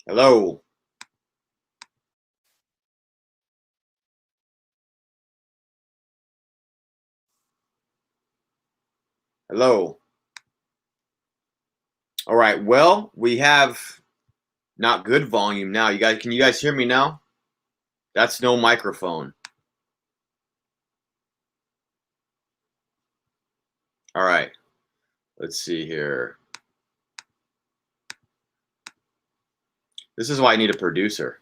Hello. Hello. All right. Well, we have not good volume now. Can you guys hear me now? That's no microphone. All right. Let's see here. This is why I need a producer.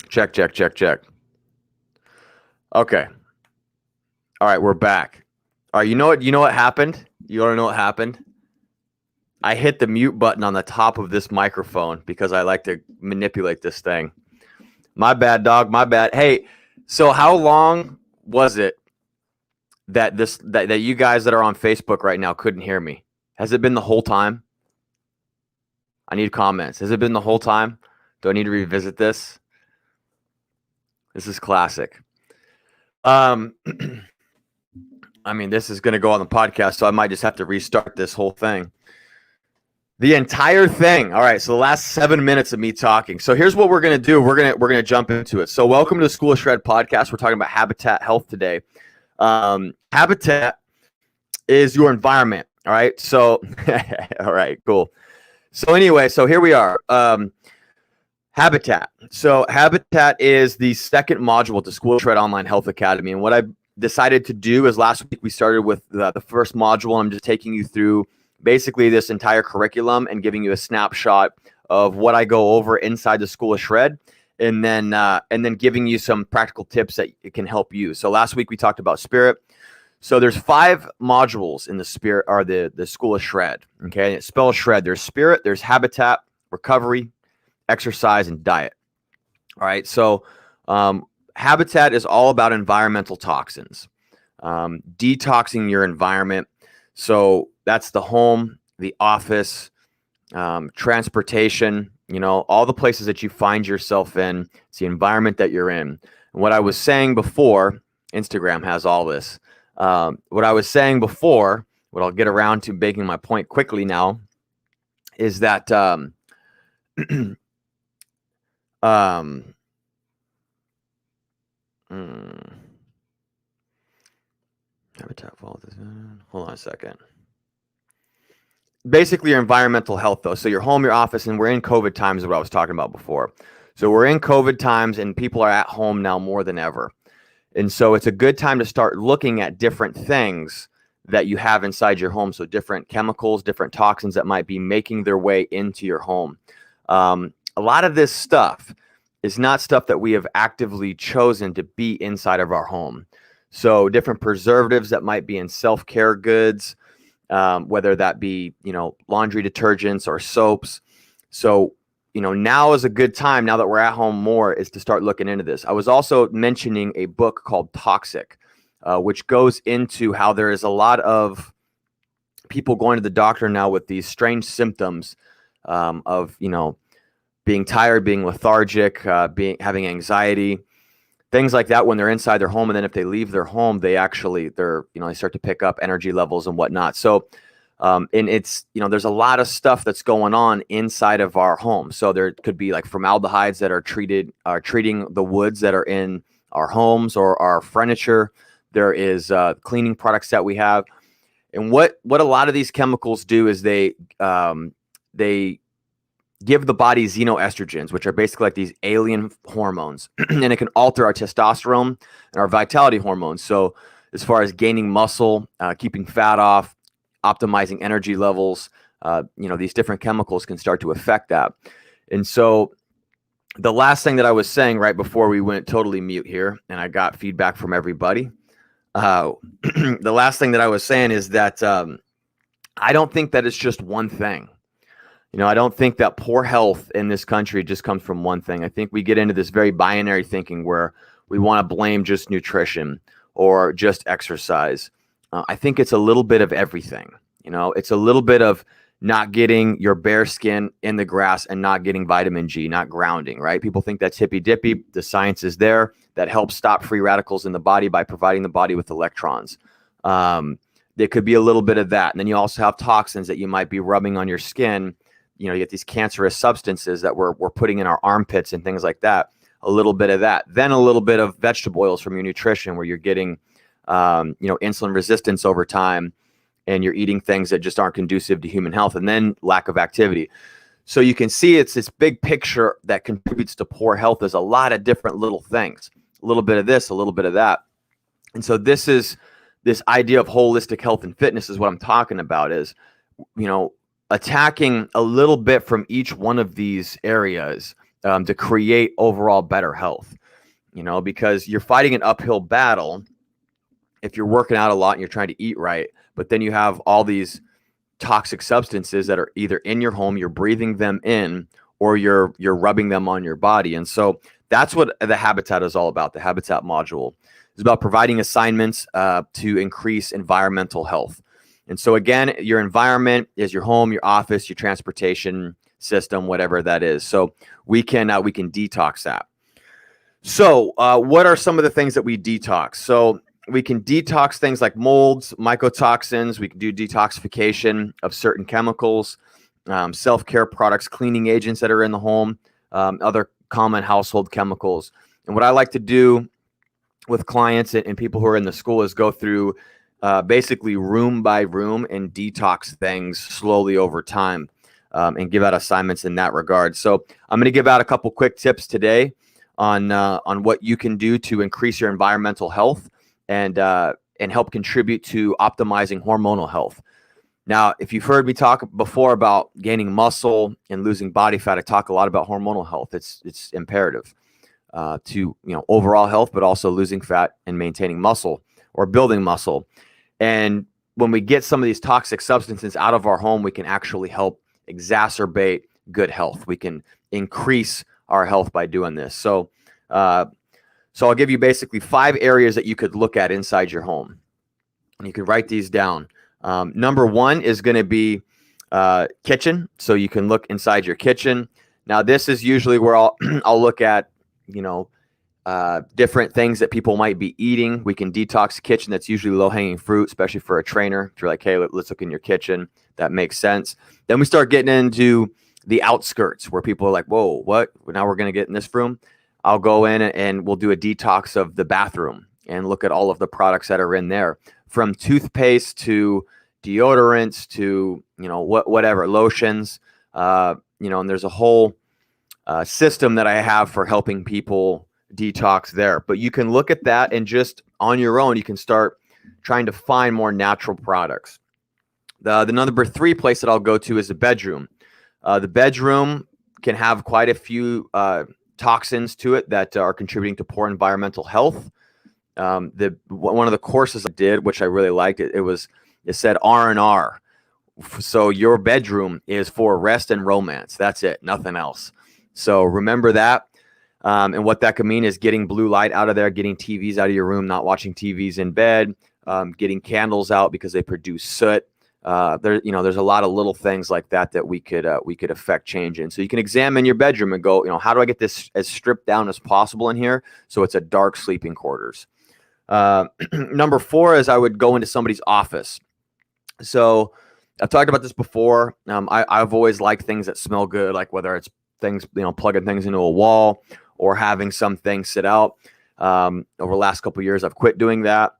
Check, check, check, check. Okay. All right, we're back. All right, you know what happened? You want to know what happened? I hit the mute button on the top of this microphone because I like to manipulate this thing. My bad, dog. My bad. Hey, so how long was it that you guys that are on Facebook right now couldn't hear me? Has it been the whole time? I need comments. Has it been the whole time? Do I need to revisit this? This is classic. I mean, this is going to go on the podcast, so I might just have to restart this whole thing. The entire thing. All right, so the last 7 minutes of me talking. So here's what we're going to do. We're going to jump into it. So welcome to the School of S.H.R.E.D podcast. We're talking about habitat health today. Habitat is your environment. All right. So, all right, cool. So anyway, so here we are. Habitat. So Habitat is the second module at the School of S.H.R.E.D Online Health Academy. And what I decided to do is last week we started with the first module. I'm just taking you through basically this entire curriculum and giving you a snapshot of what I go over inside the School of S.H.R.E.D, and then giving you some practical tips that it can help you. So last week we talked about spirit. So there's 5 modules in the spirit or the School of S.H.R.E.D. Okay, and it spells S.H.R.E.D. There's spirit, there's habitat, recovery, exercise, and diet. All right, so habitat is all about environmental toxins, detoxing your environment. So that's the home, the office, transportation, all the places that you find yourself in. It's the environment that you're in. And what I was saying before, Instagram has all this. What I was saying before, what I'll get around to making my point quickly now, is that habitat fault. Hold on a second. Basically, your environmental health, though. So your home, your office, and we're in COVID times is what I was talking about before. So we're in COVID times, and people are at home now more than ever. And so it's a good time to start looking at different things that you have inside your home. So different chemicals, different toxins that might be making their way into your home. A lot of this stuff is not stuff that we have actively chosen to be inside of our home. So different preservatives that might be in self-care goods, whether that be, laundry detergents or soaps. So, now is a good time, now that we're at home more, is to start looking into this. I was also mentioning a book called Toxic, which goes into how there is a lot of people going to the doctor now with these strange symptoms of, being tired, being lethargic, having anxiety, things like that when they're inside their home. And then if they leave their home, they start to pick up energy levels and whatnot. So, and it's, there's a lot of stuff that's going on inside of our home. So there could be like formaldehydes that are treating the woods that are in our homes or our furniture. There is cleaning products that we have. And what a lot of these chemicals do is they give the body xenoestrogens, which are basically like these alien hormones, and it can alter our testosterone and our vitality hormones. So as far as gaining muscle, keeping fat off, optimizing energy levels, these different chemicals can start to affect that. And so the last thing that I was saying right before we went totally mute here, and I got feedback from everybody, the last thing that I was saying is that I don't think that it's just one thing. I don't think that poor health in this country just comes from one thing. I think we get into this very binary thinking where we want to blame just nutrition or just exercise. I think it's a little bit of everything. It's a little bit of not getting your bare skin in the grass and not getting vitamin G, not grounding, right? People think that's hippy dippy. The science is there that helps stop free radicals in the body by providing the body with electrons. There could be a little bit of that. And then you also have toxins that you might be rubbing on your skin. You get these cancerous substances that we're putting in our armpits and things like that. A little bit of that. Then a little bit of vegetable oils from your nutrition where you're getting, insulin resistance over time, and you're eating things that just aren't conducive to human health, and then lack of activity. So you can see it's this big picture that contributes to poor health. There's a lot of different little things, a little bit of this, a little bit of that. And so this idea of holistic health and fitness is what I'm talking about, is, attacking a little bit from each one of these areas to create overall better health, because you're fighting an uphill battle if you're working out a lot and you're trying to eat right, but then you have all these toxic substances that are either in your home, you're breathing them in, or you're rubbing them on your body. And so that's what the Habitat is all about. The Habitat module is about providing assignments to increase environmental health. And so again, your environment is your home, your office, your transportation system, whatever that is. So we can detox that. So what are some of the things that we detox? So we can detox things like molds, mycotoxins. We can do detoxification of certain chemicals, self-care products, cleaning agents that are in the home, other common household chemicals. And what I like to do with clients and people who are in the school is go through basically room by room and detox things slowly over time, and give out assignments in that regard. So I'm going to give out a couple quick tips today on what you can do to increase your environmental health and help contribute to optimizing hormonal health. Now, if you've heard me talk before about gaining muscle and losing body fat, I talk a lot about hormonal health. It's imperative to overall health, but also losing fat and maintaining muscle or building muscle. And when we get some of these toxic substances out of our home, we can actually help exacerbate good health. We can increase our health by doing this. So I'll give you basically 5 areas that you could look at inside your home. And you could write these down. Number 1 is going to be kitchen. So you can look inside your kitchen. Now, this is usually where I'll look at, different things that people might be eating. We can detox the kitchen. That's usually low-hanging fruit, especially for a trainer. If you're like, hey, let's look in your kitchen. That makes sense. Then we start getting into the outskirts where people are like, whoa, what? Now we're going to get in this room. I'll go in and we'll do a detox of the bathroom and look at all of the products that are in there, from toothpaste to deodorants to, whatever, lotions, and there's a whole system that I have for helping people detox there. But you can look at that and just on your own, you can start trying to find more natural products. The number 3 place that I'll go to is the bedroom. The bedroom can have quite a few toxins to it that are contributing to poor environmental health. One of the courses I did, which I really liked, it said R&R. So your bedroom is for rest and romance. That's it, nothing else. So remember that. And what that could mean is getting blue light out of there, getting TVs out of your room, not watching TVs in bed, getting candles out because they produce soot. There's a lot of little things like that we could affect change in. So you can examine your bedroom and go, how do I get this as stripped down as possible in here so it's a dark sleeping quarters. Number 4 is I would go into somebody's office. So I've talked about this before. I've always liked things that smell good, like whether it's things, plugging things into a wall or having some things sit out. Over the last couple of years, I've quit doing that.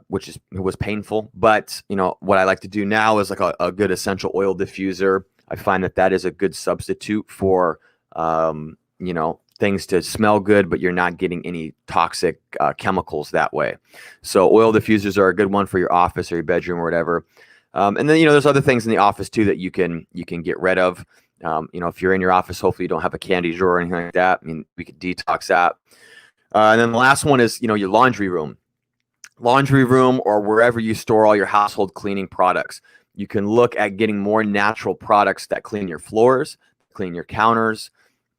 Which was painful, but what I like to do now is like a good essential oil diffuser. I find that is a good substitute for things to smell good, but you're not getting any toxic chemicals that way. So oil diffusers are a good one for your office or your bedroom or whatever. And then there's other things in the office too that you can get rid of. If you're in your office, hopefully you don't have a candy drawer or anything like that. I mean, we could detox that. And then the last one is your laundry room or wherever you store all your household cleaning products. You can look at getting more natural products that clean your floors, clean your counters.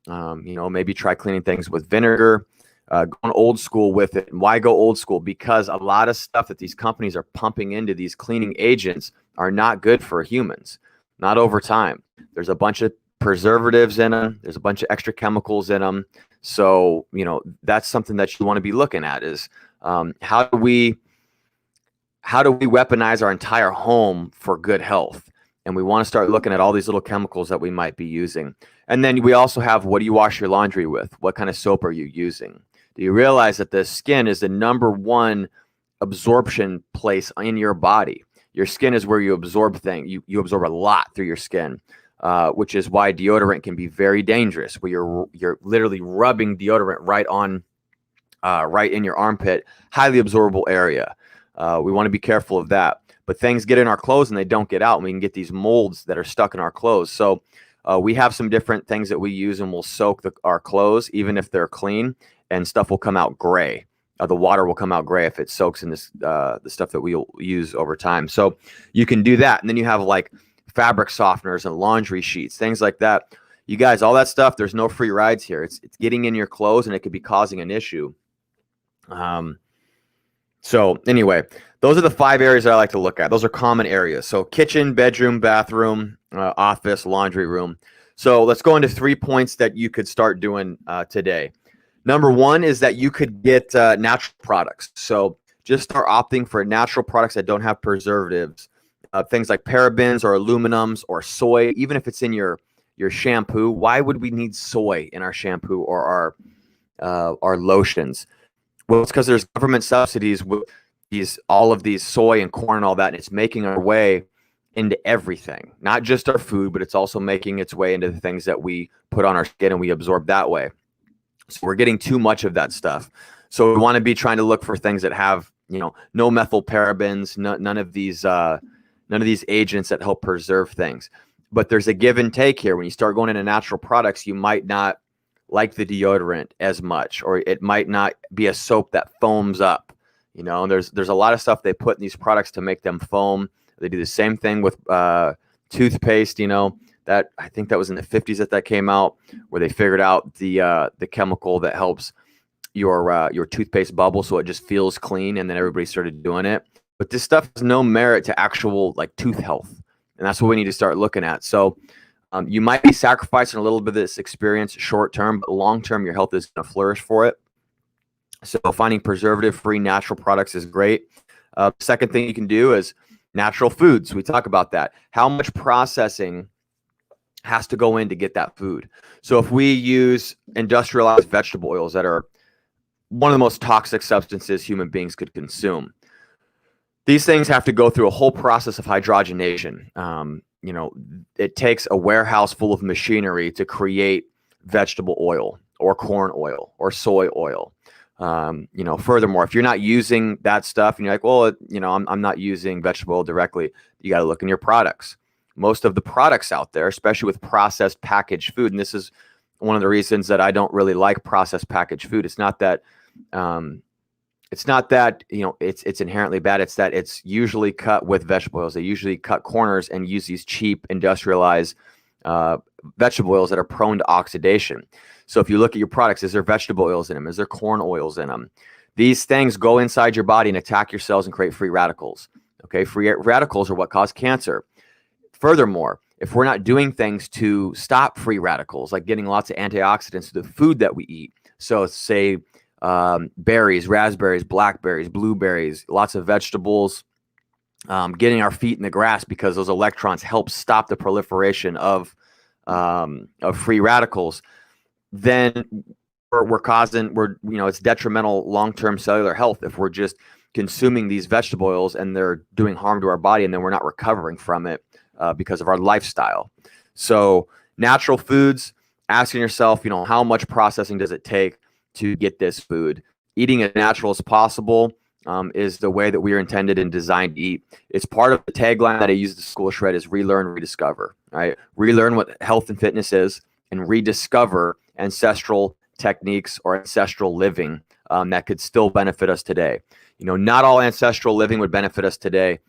Maybe try cleaning things with vinegar, going old school with it. And why go old school? Because a lot of stuff that these companies are pumping into these cleaning agents are not good for humans, not over time. There's a bunch of preservatives in them. There's a bunch of extra chemicals in them. So, that's something that you want to be looking at is how do we weaponize our entire home for good health? And we want to start looking at all these little chemicals that we might be using. And then we also have, what do you wash your laundry with? What kind of soap are you using? Do you realize that the skin is the number one absorption place in your body? Your skin is where you absorb things. You absorb a lot through your skin, which is why deodorant can be very dangerous, where you're literally rubbing deodorant right in your armpit, highly absorbable area. We want to be careful of that. But things get in our clothes and they don't get out, and we can get these molds that are stuck in our clothes. So we have some different things that we use, and we'll soak our clothes even if they're clean, and stuff will come out gray. The water will come out gray if it soaks in this the stuff that we'll use over time. So you can do that. And then you have like fabric softeners and laundry sheets, things like that. You guys, all that stuff, there's no free rides here. It's getting in your clothes, and it could be causing an issue. So anyway, those are the 5 areas that I like to look at. Those are common areas. So kitchen, bedroom, bathroom, office, laundry room. So let's go into 3 points that you could start doing today. Number 1 is that you could get natural products. So just start opting for natural products that don't have preservatives, things like parabens or aluminums or soy, even if it's in your shampoo. Why would we need soy in our shampoo or our lotions? Well, it's because there's government subsidies with all of these soy and corn and all that, and it's making our way into everything, not just our food, but it's also making its way into the things that we put on our skin and we absorb that way. So we're getting too much of that stuff. So we want to be trying to look for things that have, no methyl parabens, none of these agents that help preserve things. But there's a give and take here. When you start going into natural products, you might not like the deodorant as much, or it might not be a soap that foams up. There's a lot of stuff they put in these products to make them foam. They do the same thing with toothpaste. That I think that was in the 50s that came out, where they figured out the chemical that helps your toothpaste bubble so it just feels clean, and then everybody started doing it. But this stuff has no merit to actual like tooth health, and that's what we need to start looking at. So you might be sacrificing a little bit of this experience short term, but long term, your health is going to flourish for it. So finding preservative-free natural products is great. Second thing you can do is natural foods. We talk about that. How much processing has to go in to get that food? So if we use industrialized vegetable oils that are one of the most toxic substances human beings could consume, these things have to go through a whole process of hydrogenation. It takes a warehouse full of machinery to create vegetable oil or corn oil or soy oil. Furthermore, if you're not using that stuff and you're like, well, I'm not using vegetable oil directly, you got to look in your products. Most of the products out there, especially with processed packaged food, and this is one of the reasons that I don't really like processed packaged food. It's not that it's inherently bad. It's that it's usually cut with vegetable oils. They usually cut corners and use these cheap industrialized vegetable oils that are prone to oxidation. So if you look at your products, is there vegetable oils in them? Is there corn oils in them? These things go inside your body and attack your cells and create free radicals. Okay, free radicals are what cause cancer. Furthermore, if we're not doing things to stop free radicals, like getting lots of antioxidants to the food that we eat, so say berries, raspberries, blackberries, blueberries, lots of vegetables, getting our feet in the grass, because those electrons help stop the proliferation of free radicals, then it's detrimental long-term cellular health if we're just consuming these vegetable oils and they're doing harm to our body, and then we're not recovering from it because of our lifestyle. So natural foods, asking yourself, how much processing does it take to get this food? Eating as natural as possible is the way that we are intended and designed to eat. It's part of the tagline that I use at the School of S.H.R.E.D is relearn, rediscover. Right? Relearn what health and fitness is, and rediscover ancestral techniques or ancestral living that could still benefit us today. Not all ancestral living would benefit us today.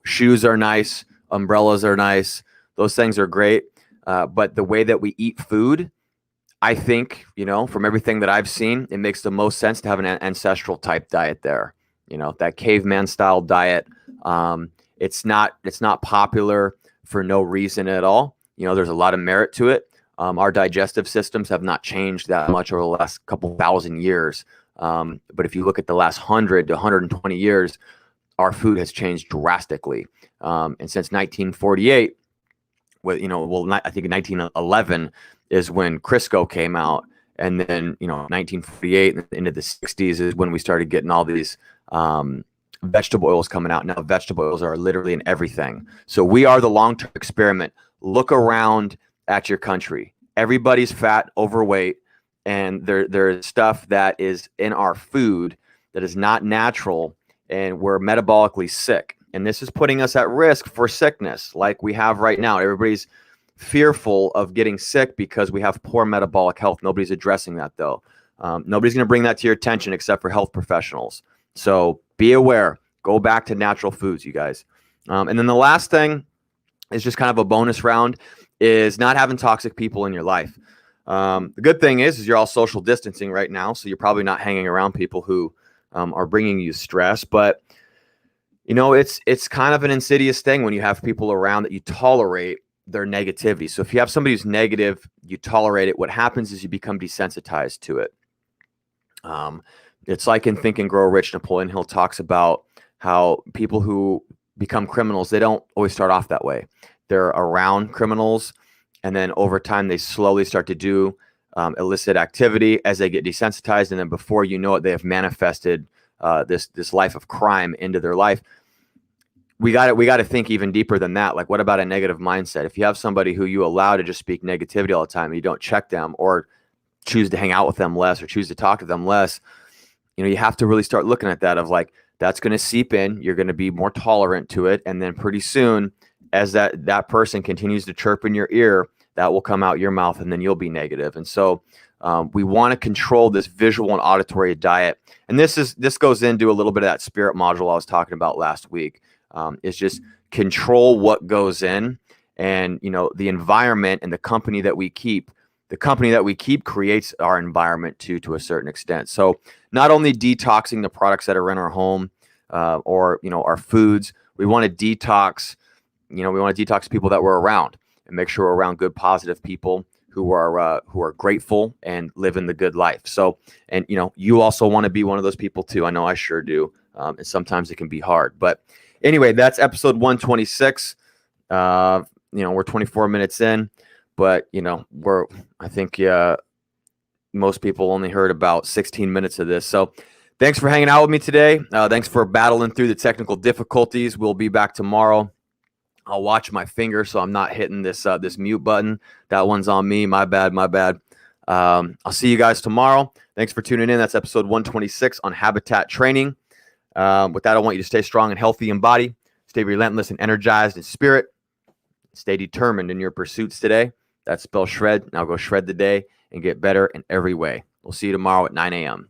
Shoes are nice, umbrellas are nice, those things are great. But the way that we eat food, I think, from everything that I've seen, it makes the most sense to have an ancestral type diet there. That caveman style diet. It's not popular for no reason at all. There's a lot of merit to it. Our digestive systems have not changed that much over the last couple thousand years. But if you look at the last 100 to 120 years, our food has changed drastically. And since 1948, I think 1911 is when Crisco came out. And then, 1948 into the 60s is when we started getting all these vegetable oils coming out. Now, vegetable oils are literally in everything. So we are the long-term experiment. Look around at your country. Everybody's fat, overweight, and there's stuff that is in our food that is not natural, and we're metabolically sick. And this is putting us at risk for sickness like we have right now. Everybody's fearful of getting sick because we have poor metabolic health. Nobody's addressing that, though. Nobody's going to bring that to your attention except for health professionals. So be aware. Go back to natural foods, you guys. And then the last thing is just kind of a bonus round, is not having toxic people in your life. The good thing is you're all social distancing right now, so you're probably not hanging around people who are bringing you stress. But it's kind of an insidious thing when you have people around that you tolerate their negativity. So if you have somebody who's negative, you tolerate it. What happens is you become desensitized to it. It's like in Think and Grow Rich, Napoleon Hill talks about how people who become criminals, they don't always start off that way. They're around criminals, and then over time they slowly start to do illicit activity as they get desensitized, and then before you know it, they have manifested this life of crime into their life. We got to think even deeper than that. Like, what about a negative mindset? If you have somebody who you allow to just speak negativity all the time and you don't check them or choose to hang out with them less or choose to talk to them less, you have to really start looking at that of like, that's going to seep in. You're going to be more tolerant to it. And then pretty soon, as that person continues to chirp in your ear, that will come out your mouth, and then you'll be negative. And so we want to control this visual and auditory diet. And this goes into a little bit of that spirit module I was talking about last week. Is just control what goes in, and the environment and the company that we keep. The company that we keep creates our environment to a certain extent. So not only detoxing the products that are in our home or our foods, we want to detox. We want to detox people that we're around and make sure we're around good, positive people who are grateful and living the good life. So, and you also want to be one of those people too. I know I sure do. And sometimes it can be hard, but anyway, that's episode 126. We're 24 minutes in, but I think most people only heard about 16 minutes of this. So thanks for hanging out with me today. Thanks for battling through the technical difficulties. We'll be back tomorrow. I'll watch my finger so I'm not hitting this mute button. That one's on me. My bad. I'll see you guys tomorrow. Thanks for tuning in. That's episode 126 on habitat training. With that, I want you to stay strong and healthy in body, stay relentless and energized in spirit, stay determined in your pursuits today. That spells shred. Now go shred the day and get better in every way. We'll see you tomorrow at 9 a.m.